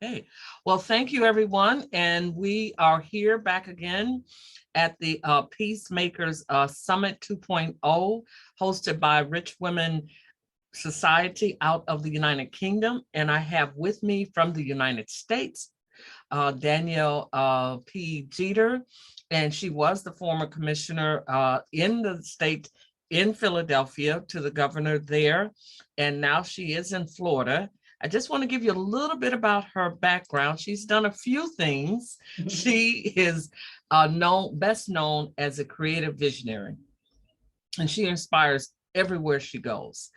Hey, well, thank you, everyone. And we are here back again at the PeaceMakers Summit 2.0, hosted by Rich Women Society out of the United Kingdom. And I have with me from the United States, Danielle P. Jeter, and she was the former commissioner in the state in Philadelphia to the governor there, and now she is in Florida. I just want to give you a little bit about her background. She's done a few things. She is best known as a creative visionary, and she inspires everywhere she goes.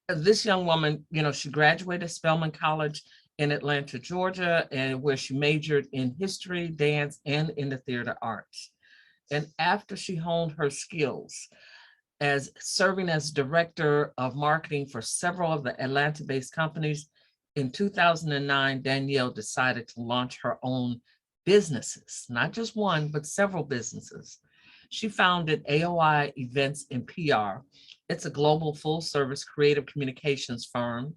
This young woman, she graduated Spelman College in Atlanta, Georgia, and where she majored in history, dance, and in the theater arts. And after she honed her skills as serving as director of marketing for several of the Atlanta-based companies, in 2009, Danielle decided to launch her own businesses, not just one, but several businesses. She founded AOI Events and PR. It's a global full-service creative communications firm.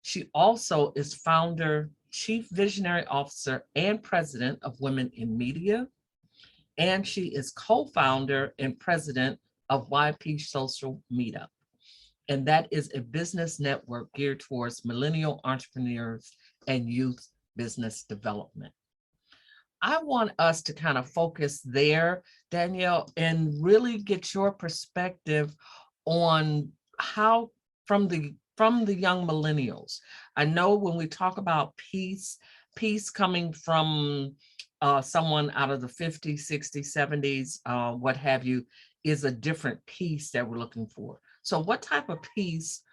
She also is founder, chief visionary officer, and president of Women in Media. And she is co-founder and president of YP Social Meetup. And that is a business network geared towards millennial entrepreneurs and youth business development. I want us to kind of focus there, Danielle, and really get your perspective on how from the young millennials. I know when we talk about peace coming from someone out of the 50s, 60s, 70s, what have you, is a different peace that we're looking for. So what type of peace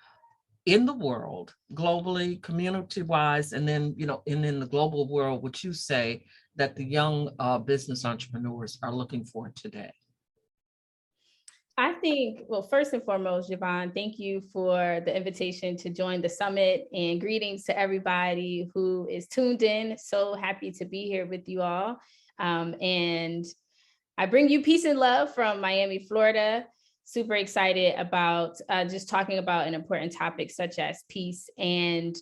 in the world, globally, community-wise, and then, and in the global world, would you say that the young business entrepreneurs are looking for today? I think, well, first and foremost, Javon, thank you for the invitation to join the summit, and greetings to everybody who is tuned in. So happy to be here with you all. And I bring you peace and love from Miami, Florida. Super excited about just talking about an important topic such as peace. And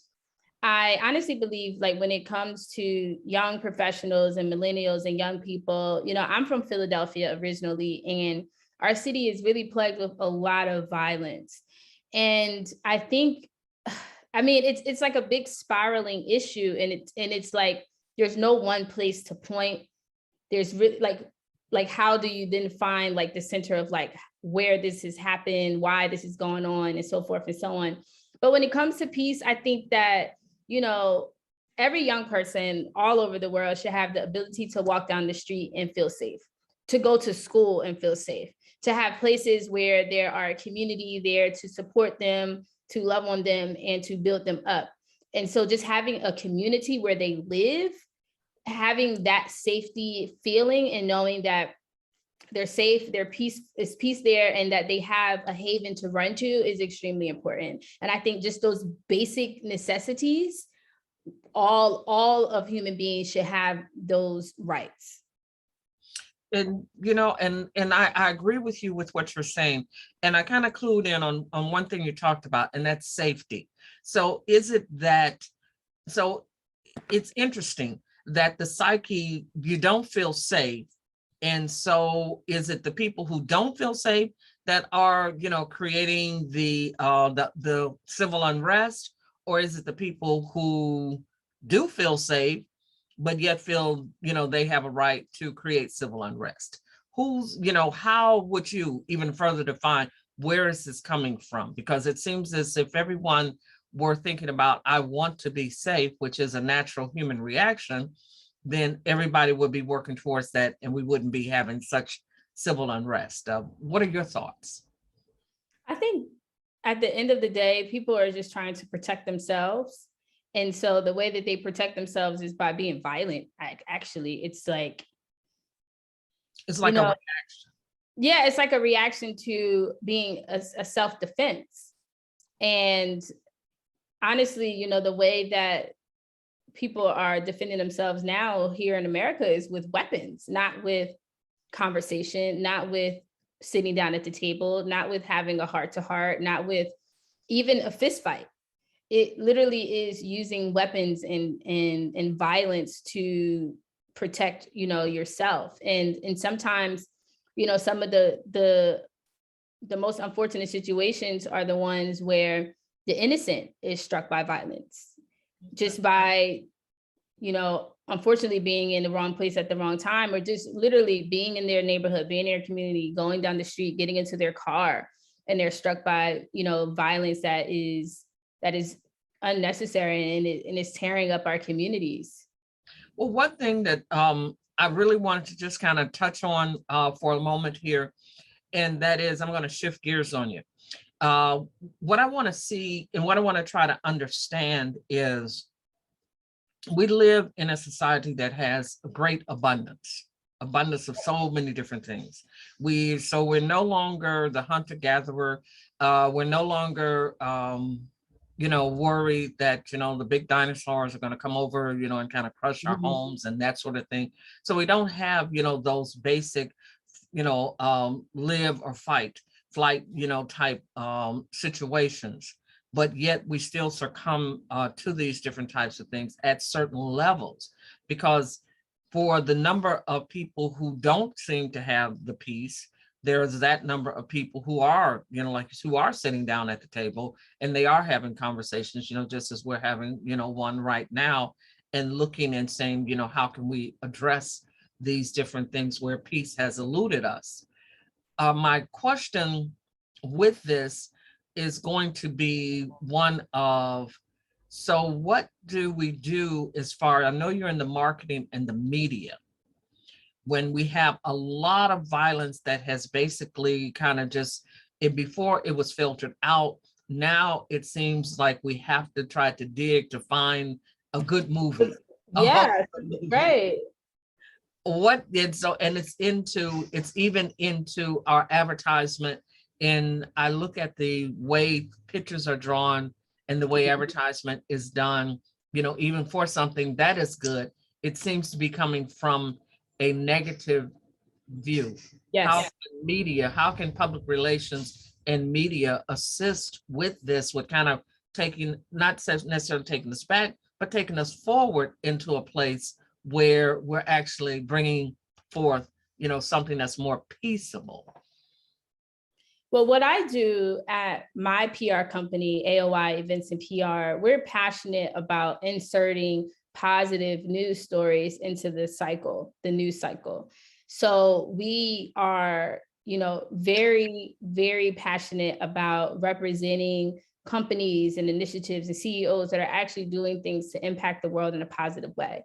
I honestly believe, like, when it comes to young professionals and millennials and young people, I'm from Philadelphia originally, and our city is really plagued with a lot of violence. And I think, it's like a big spiraling issue, and it's like, there's no one place to point. There's really like, how do you then find like the center of like where this has happened, why this is going on, and so forth and so on. But when it comes to peace, I think that, every young person all over the world should have the ability to walk down the street and feel safe, to go to school and feel safe, to have places where there are a community there to support them, to love on them, and to build them up. And so just having a community where they live, having that safety feeling and knowing that they're safe, their peace is peace there, and that they have a haven to run to is extremely important. And I think just those basic necessities, all of human beings should have those rights. And I agree with you with what you're saying. And I kind of clued in on one thing you talked about, and that's safety. So it's interesting that the psyche, you don't feel safe. And so is it the people who don't feel safe that are, creating the civil unrest, or is it the people who do feel safe, but yet feel, they have a right to create civil unrest? How would you even further define where is this coming from? Because it seems as if everyone were thinking about, I want to be safe, which is a natural human reaction, then everybody would be working towards that, and we wouldn't be having such civil unrest. What are your thoughts? I think at the end of the day, people are just trying to protect themselves. And so the way that they protect themselves is by being violent. Actually, it's like a reaction. Yeah, it's like a reaction to being a self-defense. And honestly, the way that people are defending themselves now here in America is with weapons, not with conversation, not with sitting down at the table, not with having a heart to heart, not with even a fist fight. it literally is using weapons and violence to protect, yourself. And sometimes, some of the most unfortunate situations are the ones where the innocent is struck by violence just by, unfortunately being in the wrong place at the wrong time, or just literally being in their neighborhood, being in their community, going down the street, getting into their car, and they're struck by, violence that is unnecessary, and it's tearing up our communities. Well, one thing that I really wanted to just kind of touch on for a moment here, and that is, I'm going to shift gears on you. What I want to see and what I want to try to understand is we live in a society that has a great abundance of so many different things. So we're no longer the hunter-gatherer. We're no longer worried that, the big dinosaurs are going to come over, and kind of crush our homes and that sort of thing. So we don't have, those basic, live or flight, type situations. But yet we still succumb to these different types of things at certain levels, because for the number of people who don't seem to have the peace, there's that number of people who are, who are sitting down at the table and they are having conversations, just as we're having, one right now, and looking and saying, how can we address these different things where peace has eluded us? My question with this is going to be one of, so what do we do as far, I know you're in the marketing and the media, when we have a lot of violence that has basically kind of just, before it was filtered out, now it seems like we have to try to dig to find a good movie. Yeah, right. What did so, and it's even into our advertisement. And I look at the way pictures are drawn and the way advertisement is done, even for something that is good, it seems to be coming from a negative view. Yes. How can public relations and media assist with this, with kind of taking, not necessarily taking us back, but taking us forward into a place where we're actually bringing forth, something that's more peaceable? Well, what I do at my PR company, AOI Events and PR, we're passionate about inserting positive news stories into the news cycle. So we are, very, very passionate about representing companies and initiatives and CEOs that are actually doing things to impact the world in a positive way.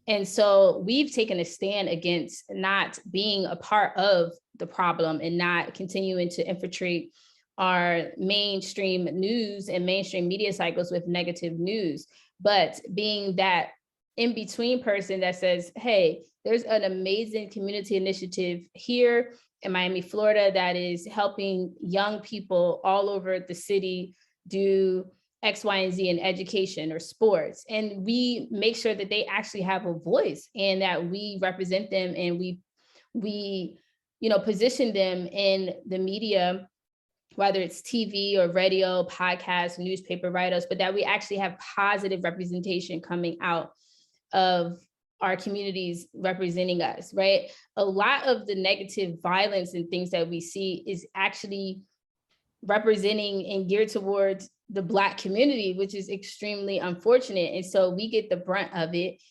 And so we've taken a stand against not being a part of the problem and not continuing to infiltrate our mainstream news and mainstream media cycles with negative news, but being that in-between person that says, hey, there's an amazing community initiative here in Miami, Florida, that is helping young people all over the city do X, Y, and Z in education or sports. And we make sure that they actually have a voice and that we represent them, and we position them in the media, whether it's TV or radio, podcasts, newspaper write-ups, but that we actually have positive representation coming out of our communities representing us, right? A lot of the negative violence and things that we see is actually representing and geared towards the Black community, which is extremely unfortunate. And so we get the brunt of it,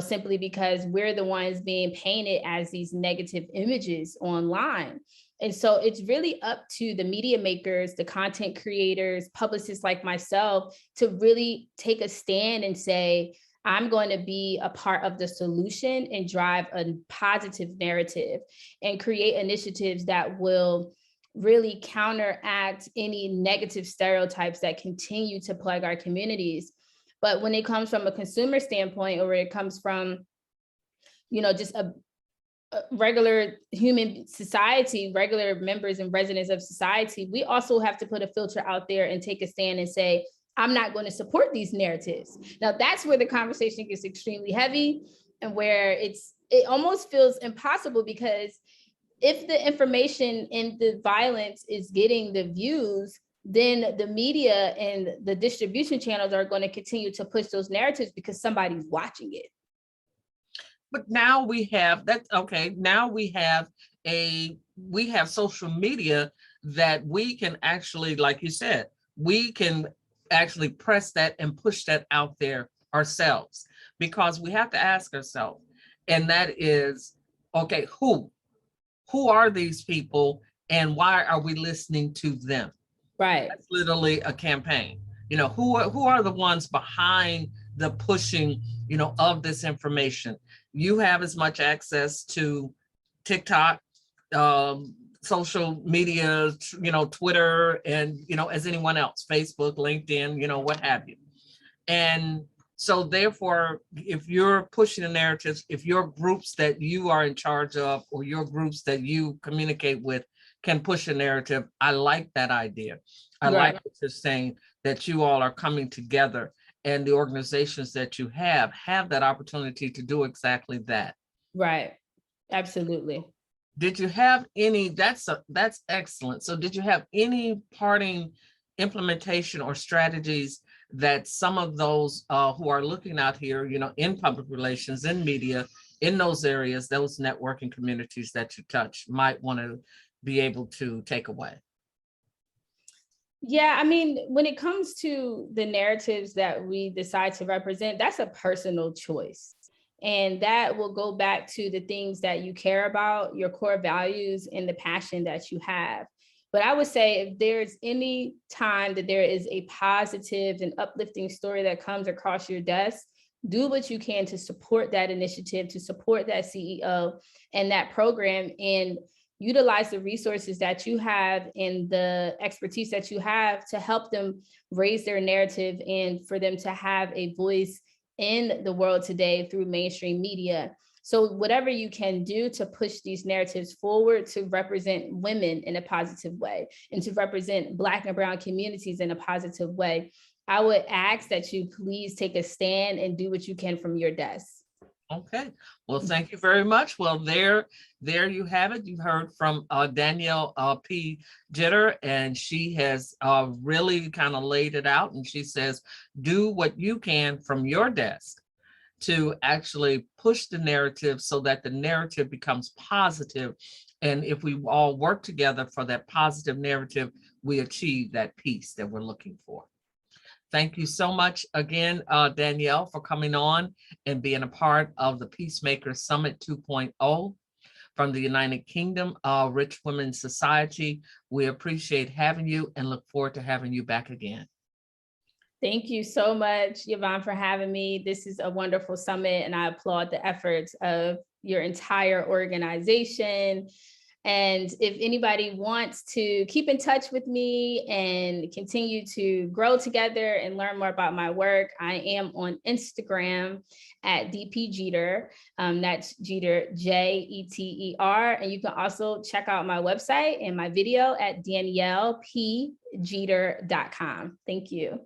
simply because we're the ones being painted as these negative images online. And so it's really up to the media makers, the content creators, publicists like myself, to really take a stand and say, I'm going to be a part of the solution and drive a positive narrative and create initiatives that will really counteract any negative stereotypes that continue to plague our communities. But when it comes from a consumer standpoint, or it comes from, just a regular human society, regular members and residents of society, we also have to put a filter out there and take a stand and say, I'm not going to support these narratives. Now, that's where the conversation gets extremely heavy and where it almost feels impossible, because if the information and the violence is getting the views, then the media and the distribution channels are going to continue to push those narratives because somebody's watching it. But now we have that. Okay, now we have social media that we can actually, like you said, we can actually press that and push that out there ourselves, because we have to ask ourselves, and that is, okay, who are these people and why are we listening to them? Right. That's literally a campaign. Who are the ones behind the pushing, of this information? You have as much access to TikTok, social media, Twitter, and, as anyone else, Facebook, LinkedIn, what have you. And so therefore, if you're pushing the narratives, if your groups that you are in charge of or your groups that you communicate with can push a narrative, I like that idea. I like what you're saying, that you all are coming together and the organizations that you have that opportunity to do exactly that. Right. Absolutely. Did you have any, that's excellent. So did you have any parting implementation or strategies that some of those who are looking out here, in public relations, in media, in those areas, those networking communities that you touch, might want to be able to take away? Yeah, I mean, when it comes to the narratives that we decide to represent, that's a personal choice. And that will go back to the things that you care about, your core values, and the passion that you have. But I would say if there's any time that there is a positive and uplifting story that comes across your desk, do what you can to support that initiative, to support that CEO and that program, and utilize the resources that you have and the expertise that you have to help them raise their narrative and for them to have a voice in the world today through mainstream media. So whatever you can do to push these narratives forward, to represent women in a positive way and to represent Black and Brown communities in a positive way, I would ask that you please take a stand and do what you can from your desk. Okay, well, thank you very much. Well, there you have it. You heard from Danielle P. Jitter, and she has really kind of laid it out. And she says, do what you can from your desk to actually push the narrative so that the narrative becomes positive. And if we all work together for that positive narrative, we achieve that peace that we're looking for. Thank you so much again, Danielle, for coming on and being a part of the PeaceMakers Summit 2.0 from the United Kingdom Rich Women's Society. We appreciate having you and look forward to having you back again. Thank you so much, Yvonne, for having me. This is a wonderful summit, and I applaud the efforts of your entire organization. And if anybody wants to keep in touch with me and continue to grow together and learn more about my work, I am on Instagram at DP Jeter. That's Jeter, Jeter. And you can also check out my website and my video at DaniellePjeter.com. Thank you.